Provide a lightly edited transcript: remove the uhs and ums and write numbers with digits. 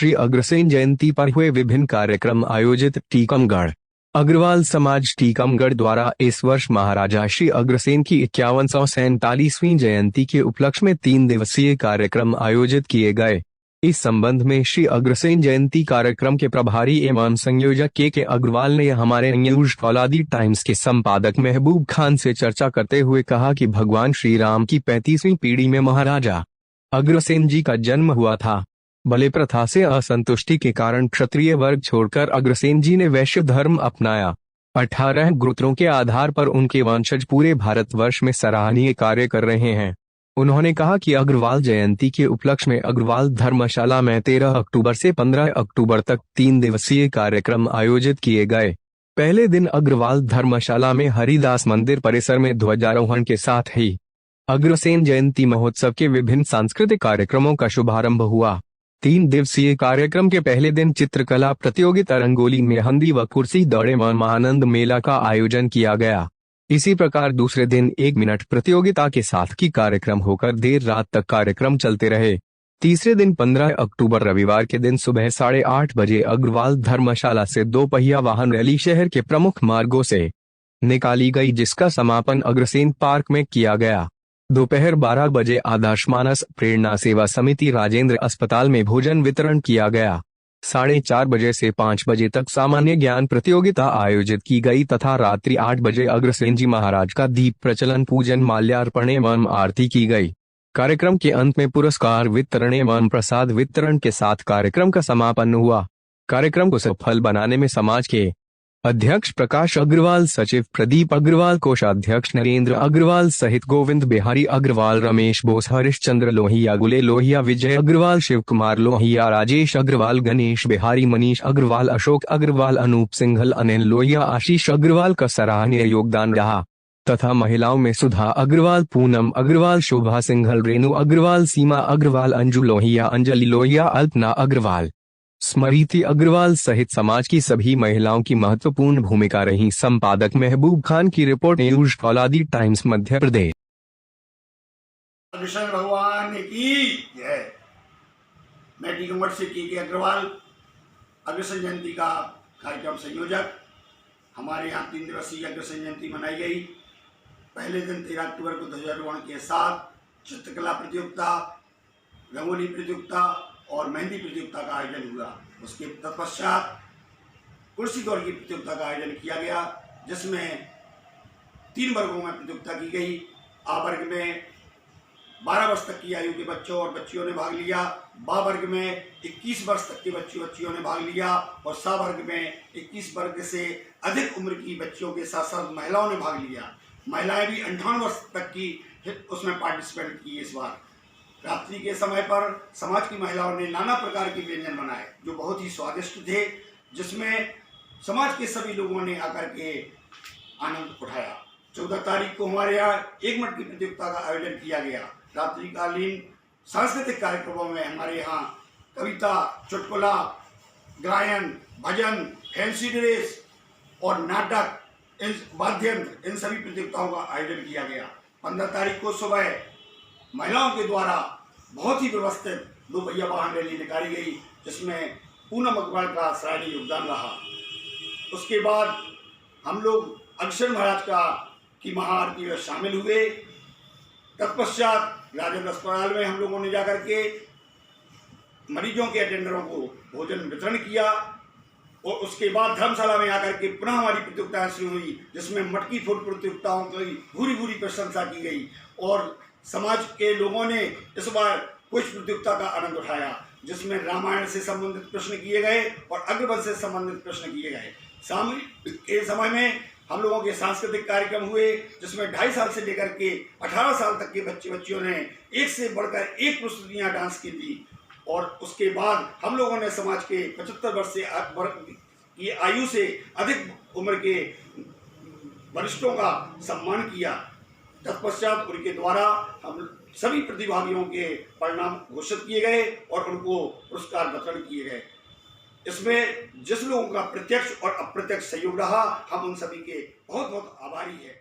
श्री अग्रसेन जयंती पर हुए विभिन्न कार्यक्रम आयोजित। टीकमगढ़ अग्रवाल समाज टीकमगढ़ द्वारा इस वर्ष महाराजा श्री अग्रसेन की 5147वीं जयंती के उपलक्ष्य में 3 दिवसीय कार्यक्रम आयोजित किए गए। इस संबंध में श्री अग्रसेन जयंती कार्यक्रम के प्रभारी एवं संयोजक के अग्रवाल ने हमारे न्यूज फौलादी टाइम्स के संपादक महबूब खान से चर्चा करते हुए कहा कि भगवान श्री राम की 35वीं पीढ़ी में महाराजा अग्रसेन जी का जन्म हुआ था। बलि प्रथा से असंतुष्टि के कारण क्षत्रिय वर्ग छोड़कर अग्रसेन जी ने वैश्य धर्म अपनाया। 18 गोत्रों के आधार पर उनके वंशज पूरे भारतवर्ष में सराहनीय कार्य कर रहे हैं। उन्होंने कहा कि अग्रवाल जयंती के उपलक्ष्य में अग्रवाल धर्मशाला में 13 अक्टूबर से 15 अक्टूबर तक 3 दिवसीय कार्यक्रम आयोजित किए गए। पहले दिन अग्रवाल धर्मशाला में हरिदास मंदिर परिसर में ध्वजारोहण के साथ ही अग्रसेन जयंती महोत्सव के विभिन्न सांस्कृतिक कार्यक्रमों का शुभारंभ हुआ। 3 दिवसीय कार्यक्रम के पहले दिन चित्रकला प्रतियोगिता, रंगोली, मेहंदी व कुर्सी दौड़ व महानंद मेला का आयोजन किया गया। इसी प्रकार दूसरे दिन 1 मिनट प्रतियोगिता के साथ की कार्यक्रम होकर देर रात तक कार्यक्रम चलते रहे। तीसरे दिन 15 अक्टूबर रविवार के दिन सुबह 8:30 बजे अग्रवाल धर्मशाला से 2 पहिया वाहन रैली शहर के प्रमुख मार्गों से निकाली गई, जिसका समापन अग्रसेन पार्क में किया गया। दोपहर 12 बजे आदर्श मानस प्रेरणा सेवा समिति राजेंद्र अस्पताल में भोजन वितरण किया गया। 4:30 बजे से 5 बजे तक सामान्य ज्ञान प्रतियोगिता आयोजित की गई तथा रात्रि 8 बजे अग्रसेन जी महाराज का दीप प्रचलन, पूजन, माल्यार्पण एवं आरती की गई। कार्यक्रम के अंत में पुरस्कार वितरण एवं प्रसाद वितरण के साथ कार्यक्रम का समापन हुआ। कार्यक्रम को सफल बनाने में समाज के अध्यक्ष प्रकाश अग्रवाल, सचिव प्रदीप अग्रवाल, कोषाध्यक्ष नरेंद्र अग्रवाल सहित गोविंद बिहारी अग्रवाल, रमेश बोस, हरिश्चंद्र लोहिया, गुले लोहिया, विजय अग्रवाल, शिव कुमार लोहिया, राजेश अग्रवाल, गणेश बिहारी, मनीष अग्रवाल, अशोक अग्रवाल, अनूप सिंघल, अनिल लोहिया, आशीष अग्रवाल का सराहनीय योगदान रहा तथा महिलाओं में सुधा अग्रवाल, पूनम अग्रवाल, शोभा सिंघल, रेणु अग्रवाल, सीमा अग्रवाल, अंजू लोहिया, अंजलि लोहिया, अल्पना अग्रवाल, स्मृति अग्रवाल सहित समाज की सभी महिलाओं की महत्वपूर्ण भूमिका रही। संपादक महबूब खान की report, news फौलादी times, Madhya Pradesh. Krishna भगवान की जय। मैं टीकमगढ़ से के अग्रवाल, अग्रसेन जयंती का कार्यक्रम संयोजक। हमारे यहाँ 3 दिवसीय अग्रसेन जयंती मनाई गई। पहले दिन 13 अक्टूबर को ध्वजारोहण के साथ चित्रकला प्रतियोगिता, रंगोली प्रतियोगिता और मेहंदी प्रतियोगिता का आयोजन हुआ। उसके तत्पश्चात कुर्सी दौड़ की प्रतियोगिता का आयोजन किया गया, जिसमें 3 वर्गों में प्रतियोगिता की गई। आ वर्ग में 12 वर्ष तक की आयु के बच्चों और बच्चियों ने भाग लिया। बा वर्ग में 21 वर्ष तक के बच्चियों ने भाग लिया और सा वर्ग में 21 वर्ग से अधिक उम्र की बच्चियों के साथ साथ महिलाओं ने भाग लिया। महिलाएं भी 58 वर्ष तक की उसमें पार्टिसिपेट की। इस बार रात्रि के समय पर समाज की महिलाओं ने नाना प्रकार के व्यंजन बनाए जो बहुत ही स्वादिष्ट थे, जिसमें समाज के सभी लोगों ने आकर के आनंद उठाया। 14 तारीख को हमारे यहाँ 1 मिनट की प्रतियोगिता का आयोजन किया गया। रात्रिकालीन सांस्कृतिक कार्यक्रमों में हमारे यहाँ कविता, चुटकुला, गायन, भजन, फैंसी ड्रेस और नाटक, वाद्ययंत्र, इन सभी प्रतियोगिताओं का आयोजन किया गया। 15 तारीख को सुबह महिलाओं के द्वारा बहुत ही व्यवस्थित 2 पहिया वाहन रैली निकाली गई, जिसमें पूनम अग्रवाल का सराहनीय योगदान रहा। उसके बाद हम लोग अग्रसेन महाराज की महाआरती में शामिल हुए। तत्पश्चात राजेंद्र अस्पताल में हम लोगों ने जाकर के मरीजों के अटेंडरों को भोजन वितरण किया और उसके बाद धर्मशाला में आकर के पुनः हमारी प्रतियोगिताएं शुरू हुई, जिसमें मटकी फोड़ प्रतियोगिताओं की भूरी भूरी प्रशंसा की गई और समाज के लोगों ने इस बार कुछ प्रतियोगिता का आनंद उठाया, जिसमें रामायण से संबंधित प्रश्न किए गए और अग्रवंश से संबंधित प्रश्न किए गए। शाम के समय में हम लोगों के सांस्कृतिक कार्यक्रम हुए, जिसमें 2.5 साल से लेकर के 18 साल तक के बच्चियों ने एक से बढ़कर एक प्रस्तुतियाँ डांस की थी। और उसके बाद हम लोगों ने समाज के 75 वर्ष से की आयु से अधिक उम्र के वरिष्ठों का सम्मान किया। तत्पश्चात उनके द्वारा हम सभी प्रतिभागियों के परिणाम घोषित किए गए और उनको पुरस्कार वितरण किए गए। इसमें जिस लोगों का प्रत्यक्ष और अप्रत्यक्ष सहयोग रहा, हम उन सभी के बहुत बहुत आभारी हैं।